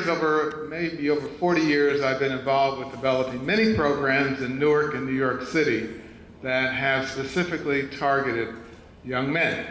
years, maybe over 40 years, I've been involved with developing many programs in Newark and New York City that have specifically targeted young men.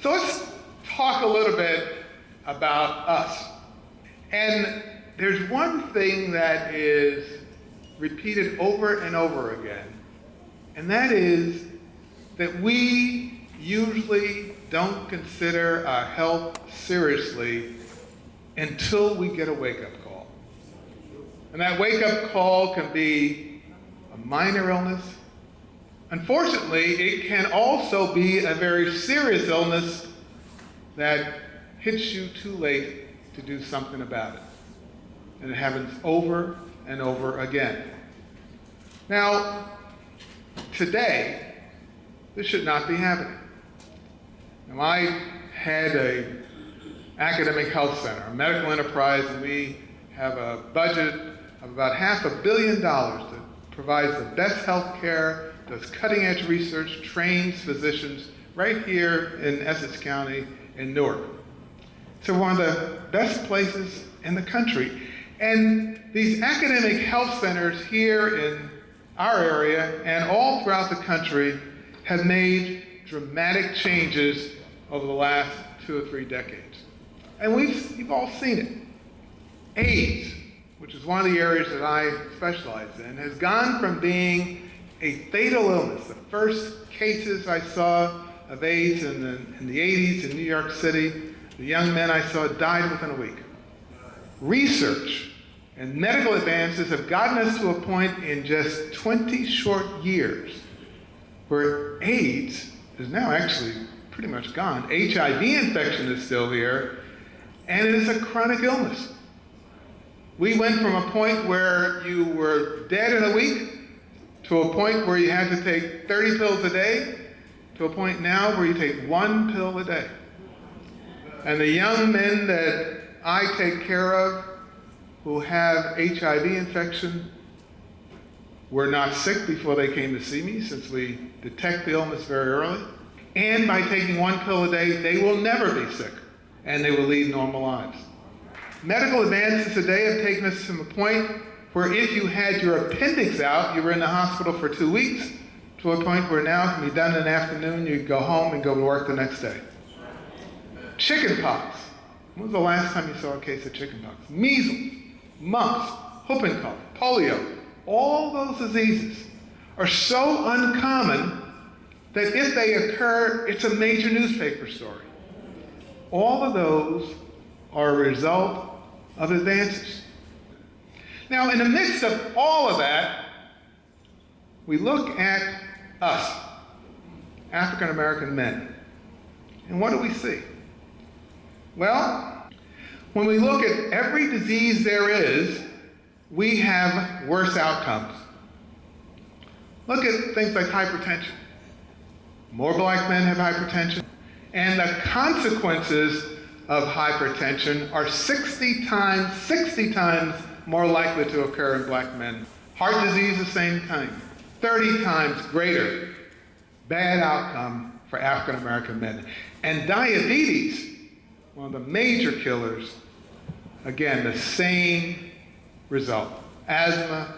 So let's talk a little bit about us. And there's one thing that is repeated over and over again, and that is that we usually don't consider our health seriously until we get a wake-up call. And that wake-up call can be a minor illness. Unfortunately, it can also be a very serious illness that hits you too late to do something about it. And it happens over and over again. Now, today, this should not be happening. Now, I had an academic health center, a medical enterprise, and we have a budget of about $500 million that provides the best health care, does cutting-edge research, trains physicians right here in Essex County in Newark. It's one of the best places in the country. And these academic health centers here in our area and all throughout the country have made dramatic changes over the last 2 or 3 decades. And you've all seen it. AIDS, which is one of the areas that I specialize in, has gone from being a fatal illness. The first cases I saw of AIDS in the 80s in New York City, the young men I saw died within a week. Research and medical advances have gotten us to a point in just 20 short years where AIDS is now actually pretty much gone. HIV infection is still here, and it is a chronic illness. We went from a point where you were dead in a week to a point where you had to take 30 pills a day to a point now where you take 1 pill a day. And the young men that I take care of who have HIV infection were not sick before they came to see me, since we detect the illness very early. And by taking 1 pill a day, they will never be sick, and they will lead normal lives. Medical advances today have taken us to a point where if you had your appendix out, you were in the hospital for 2 weeks, to a point where now it can be done in the afternoon, you go home and go to work the next day. Chicken pox. When was the last time you saw a case of chicken pox? Measles, mumps, whooping cough, polio. All those diseases are so uncommon that if they occur, it's a major newspaper story. All of those are a result of advances. Now, in the midst of all of that, we look at us, African American men, and what do we see? Well, when we look at every disease there is, we have worse outcomes. Look at things like hypertension. More black men have hypertension, and the consequences of hypertension are 60 times more likely to occur in black men. Heart disease, the same thing. 30 times greater bad outcome for African American men. And diabetes, one of the major killers, again, the same result. Asthma,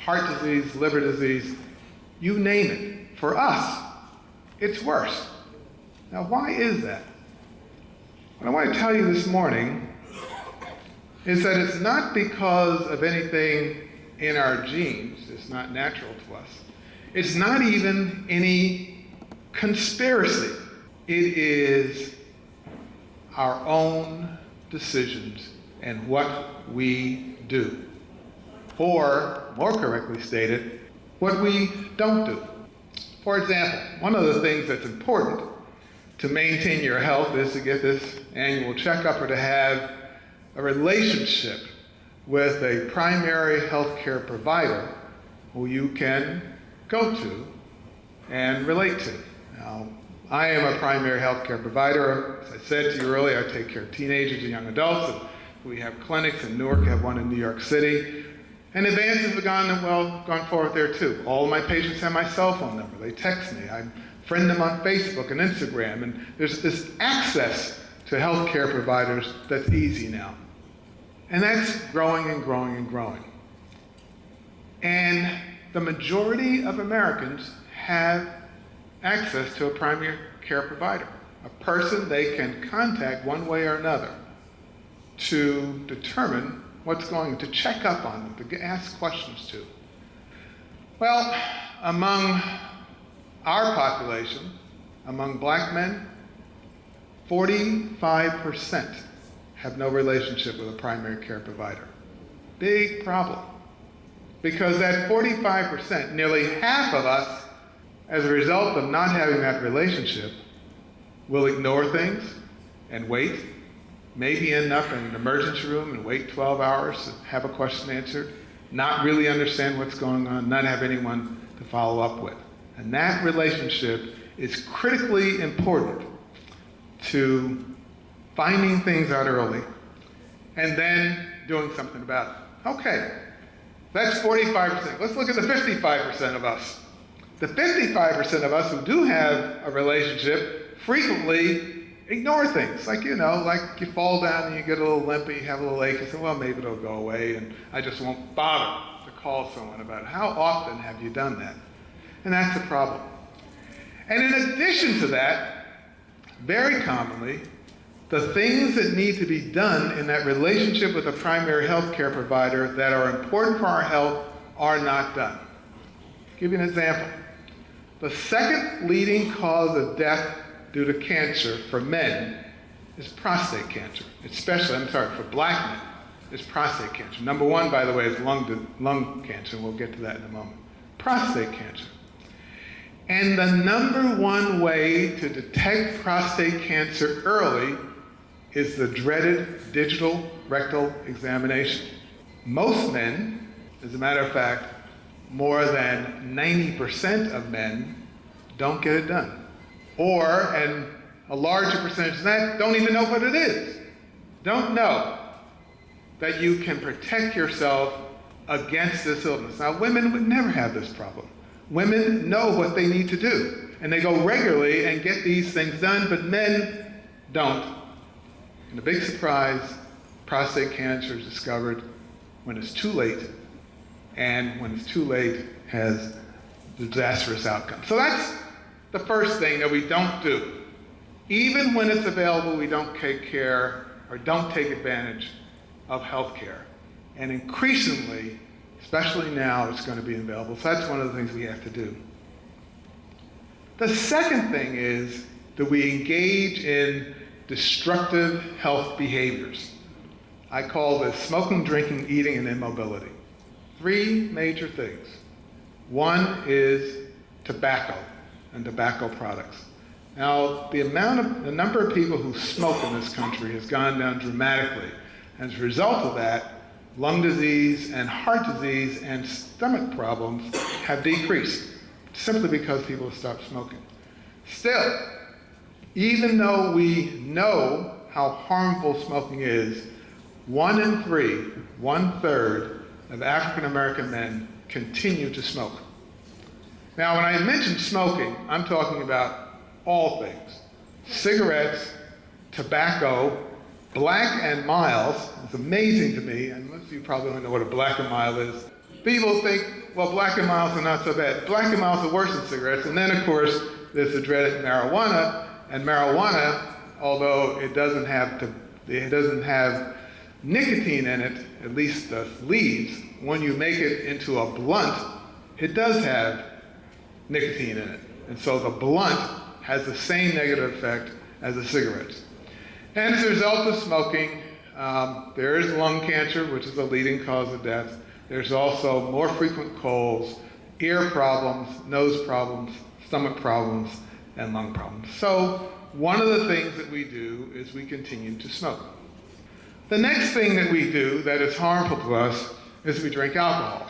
heart disease, liver disease, you name it. For us, it's worse. Now, why is that? What I want to tell you this morning is that it's not because of anything in our genes. It's not natural to us. It's not even any conspiracy. It is our own decisions and what we do. Or, more correctly stated, what we don't do. For example, one of the things that's important to maintain your health is to get this annual checkup or to have a relationship with a primary health care provider who you can go to and relate to. Now, I am a primary health care provider. As I said to you earlier, I take care of teenagers and young adults. And we have clinics in Newark, have one in New York City. And advances have gone forward there too. All of my patients have my cell phone number. They text me. I friend them on Facebook and Instagram. And there's this access to healthcare providers that's easy now. And that's growing and growing and growing. And the majority of Americans have access to a primary care provider, a person they can contact one way or another to determine what's going on, to check up on them, to ask questions to. Well, among our population, among black men, 45% have no relationship with a primary care provider. Big problem. Because that 45%, nearly half of us, as a result of not having that relationship, will ignore things and wait, maybe end up in an emergency room and wait 12 hours to have a question answered, not really understand what's going on, not have anyone to follow up with. And that relationship is critically important to finding things out early and then doing something about it. Okay, that's 45%. Let's look at the 55% of us. The 55% of us who do have a relationship frequently ignore things. Like you fall down and you get a little limp and you have a little ache. You say, well, maybe it'll go away and I just won't bother to call someone about it. How often have you done that? And that's the problem. And in addition to that, very commonly, the things that need to be done in that relationship with a primary health care provider that are important for our health are not done. I'll give you an example. The second leading cause of death due to cancer for men is prostate cancer. For black men, is prostate cancer. Number one, by the way, is lung cancer. We'll get to that in a moment. Prostate cancer. And the number one way to detect prostate cancer early is the dreaded digital rectal examination. Most men, as a matter of fact, more than 90% of men don't get it done. And a larger percentage of that don't even know what it is. Don't know that you can protect yourself against this illness. Now, women would never have this problem. Women know what they need to do, and they go regularly and get these things done, but men don't. And the big surprise, prostate cancer is discovered when it's too late, and when it's too late has disastrous outcomes. So that's the first thing that we don't do. Even when it's available, we don't take care or don't take advantage of health care. And increasingly, especially now, it's going to be available. So that's one of the things we have to do. The second thing is that we engage in destructive health behaviors. I call this smoking, drinking, eating, and immobility. 3 major things. One is tobacco and tobacco products. Now, the number of people who smoke in this country has gone down dramatically. As a result of that, lung disease and heart disease and stomach problems have decreased, simply because people have stopped smoking. Still, even though we know how harmful smoking is, 1 in 3, 1/3 of African American men continue to smoke. Now, when I mention smoking, I'm talking about all things. Cigarettes, tobacco, Black and miles. It's amazing to me, and most of you probably don't know what a Black and mile is. People think, well, Black and miles are not so bad. Black and miles are worse than cigarettes. And then, of course, there's the dreaded marijuana. And marijuana, although it doesn't have nicotine in it, at least the leaves, when you make it into a blunt, it does have nicotine in it. And so the blunt has the same negative effect as the cigarettes. And as a result of smoking, there is lung cancer, which is the leading cause of death. There's also more frequent colds, ear problems, nose problems, stomach problems, and lung problems. So one of the things that we do is we continue to smoke. The next thing that we do that is harmful to us is we drink alcohol.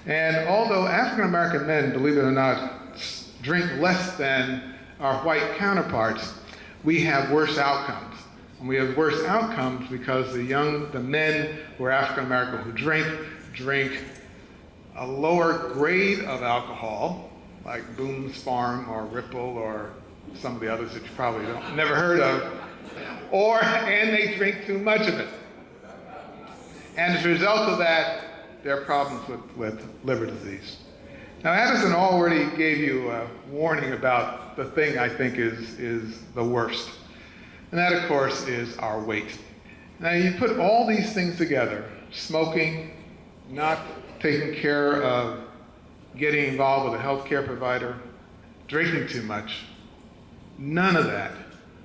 And although African American men, believe it or not, drink less than our white counterparts, we have worse outcomes. And we have worse outcomes because the men who are African American who drink a lower grade of alcohol, like Boone's Farm or Ripple or some of the others that you probably never heard of, and they drink too much of it. And as a result of that, there are problems with liver disease. Now, Addison already gave you a warning about the thing I think is the worst. And that, of course, is our weight. Now, you put all these things together, smoking, not taking care of getting involved with a healthcare provider, drinking too much, none of that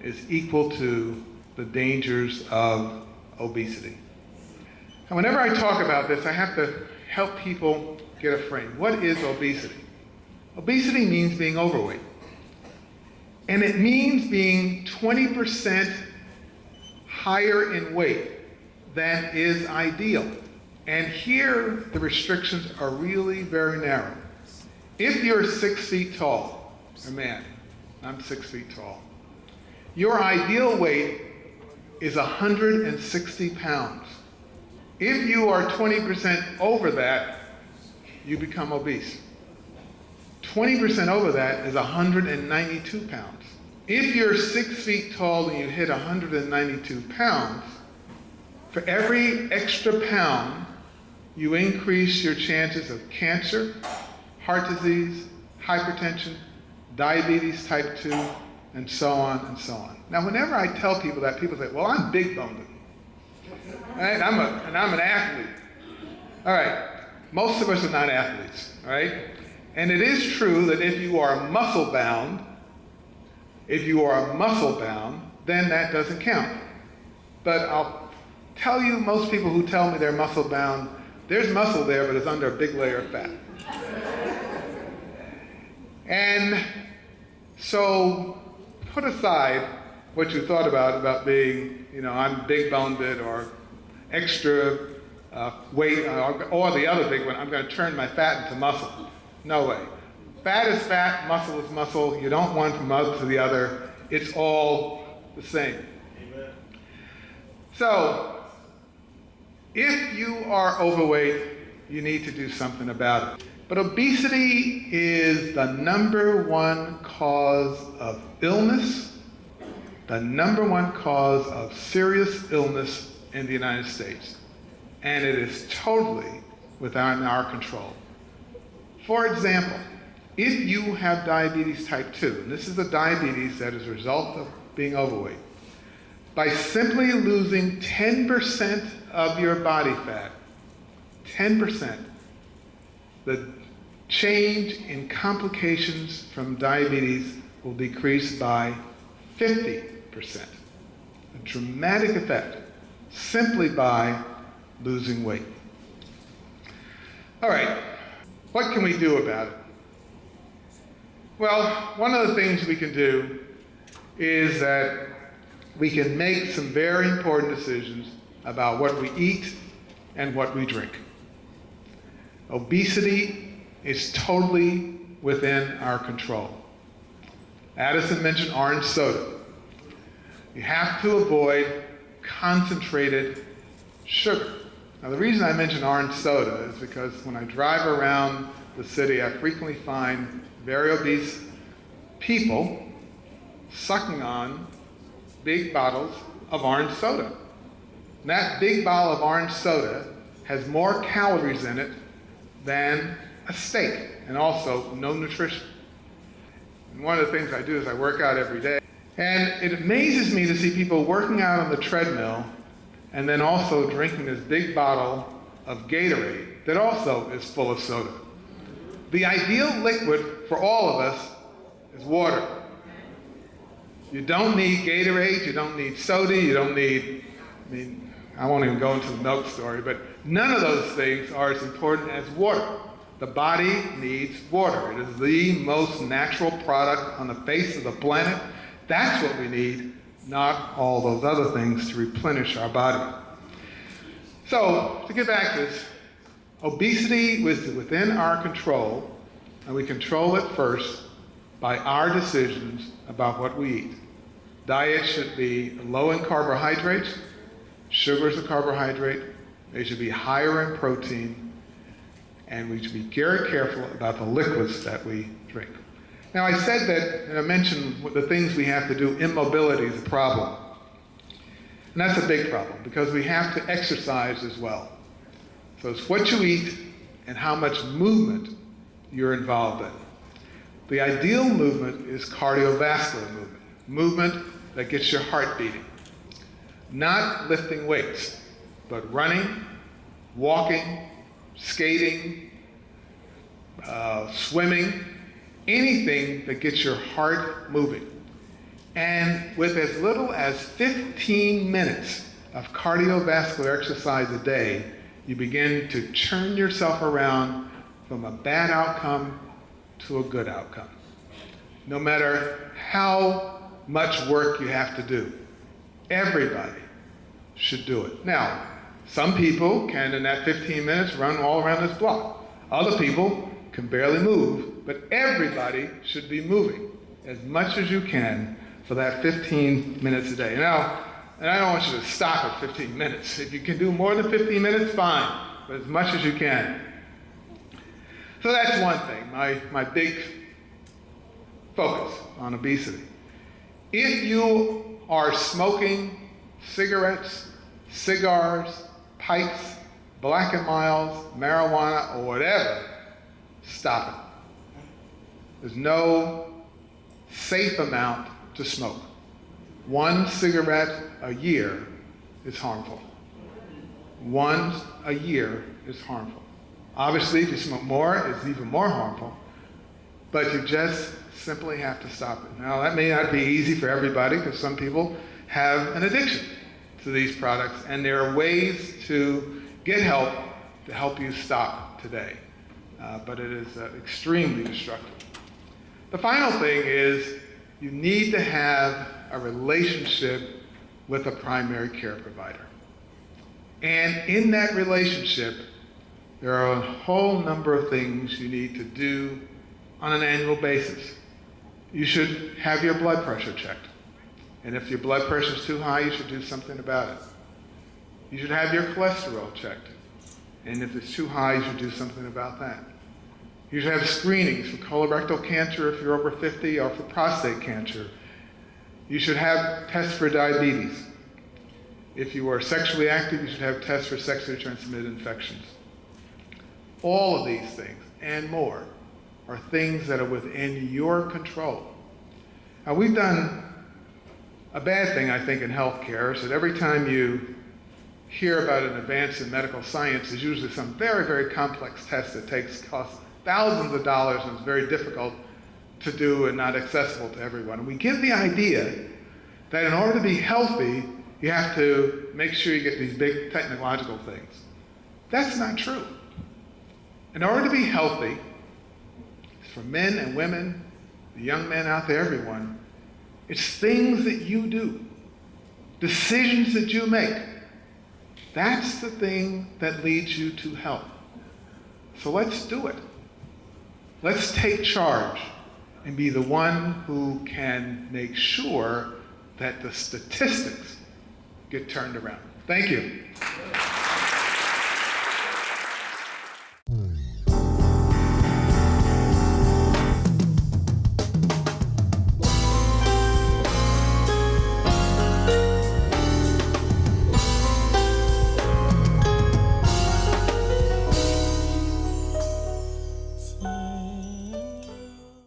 is equal to the dangers of obesity. And whenever I talk about this, I have to help people get a frame. What is obesity? Obesity means being overweight. And it means being 20% higher in weight than is ideal. And here, the restrictions are really very narrow. If you're 6 feet tall, a man, I'm 6 feet tall, your ideal weight is 160 pounds. If you are 20% over that, you become obese. 20% over that is 192 pounds. If you're 6 feet tall and you hit 192 pounds, for every extra pound, you increase your chances of cancer, heart disease, hypertension, diabetes type 2, and so on and so on. Now, whenever I tell people that, people say, well, I'm big-boned. Right? I'm an athlete. All right, most of us are not athletes, all right? And it is true that if you are muscle-bound, then that doesn't count. But I'll tell you, most people who tell me they're muscle-bound, there's muscle there, but it's under a big layer of fat. And so put aside what you thought about being, I'm big-boned or extra weight, or the other big one, I'm going to turn my fat into muscle. No way. Fat is fat, muscle is muscle. You don't one from one to the other. It's all the same. Amen. So, if you are overweight, you need to do something about it. But obesity is the #1 cause of illness, the #1 cause of serious illness in the United States. And it is totally within our control. For example, if you have diabetes type 2, and this is a diabetes that is a result of being overweight, by simply losing 10% of your body fat, 10%, the change in complications from diabetes will decrease by 50%. A dramatic effect simply by losing weight. All right, what can we do about it? Well, one of the things we can do is that we can make some very important decisions about what we eat and what we drink. Obesity is totally within our control. Addison mentioned orange soda. You have to avoid concentrated sugar. Now, the reason I mention orange soda is because when I drive around the city, I frequently find very obese people sucking on big bottles of orange soda. And that big bottle of orange soda has more calories in it than a steak, and also no nutrition. And one of the things I do is I work out every day. And it amazes me to see people working out on the treadmill and then also drinking this big bottle of Gatorade that also is full of soda. The ideal liquid for all of us is water. You don't need Gatorade, you don't need soda, you don't need, I won't even go into the milk story, but none of those things are as important as water. The body needs water. It is the most natural product on the face of the planet. That's what we need, not all those other things to replenish our body. So, to get back to this, obesity is within our control, and we control it first by our decisions about what we eat. Diet should be low in carbohydrates. Sugar is a carbohydrate. They should be higher in protein, and we should be very careful about the liquids that we drink. Now, I said that, and I mentioned the things we have to do. Immobility is a problem. And that's a big problem because we have to exercise as well. So it's what you eat and how much movement you're involved in. The ideal movement is cardiovascular movement, movement that gets your heart beating. Not lifting weights, but running, walking, skating, swimming, anything that gets your heart moving. And with as little as 15 minutes of cardiovascular exercise a day, you begin to turn yourself around from a bad outcome to a good outcome. No matter how much work you have to do, everybody should do it. Now, some people can, in that 15 minutes, run all around this block. Other people can barely move, but everybody should be moving as much as you can for that 15 minutes a day. Now, and I don't want you to stop at 15 minutes. If you can do more than 15 minutes, fine, but as much as you can. So that's one thing, my big focus on obesity. If you are smoking cigarettes, cigars, pipes, Black and Milds, marijuana, or whatever, stop it. There's no safe amount to smoke. 1 cigarette a year is harmful. 1 a year is harmful. Obviously, if you smoke more, it's even more harmful, but you just simply have to stop it. Now, that may not be easy for everybody, because some people have an addiction to these products, and there are ways to get help to help you stop today. But it is extremely destructive. The final thing is you need to have a relationship with a primary care provider. And in that relationship, there are a whole number of things you need to do on an annual basis. You should have your blood pressure checked. And if your blood pressure is too high, you should do something about it. You should have your cholesterol checked. And if it's too high, you should do something about that. You should have screenings for colorectal cancer if you're over 50, or for prostate cancer. You should have tests for diabetes. If you are sexually active, you should have tests for sexually transmitted infections. All of these things and more are things that are within your control. Now, we've done a bad thing, I think, in healthcare, is that every time you hear about an advance in medical science, there's usually some very, very complex test that costs thousands of dollars and is very difficult to do and not accessible to everyone. And we give the idea that in order to be healthy, you have to make sure you get these big technological things. That's not true. In order to be healthy, for men and women, the young men out there, everyone, it's things that you do, decisions that you make. That's the thing that leads you to health. So let's do it. Let's take charge and be the one who can make sure that the statistics get turned around. Thank you.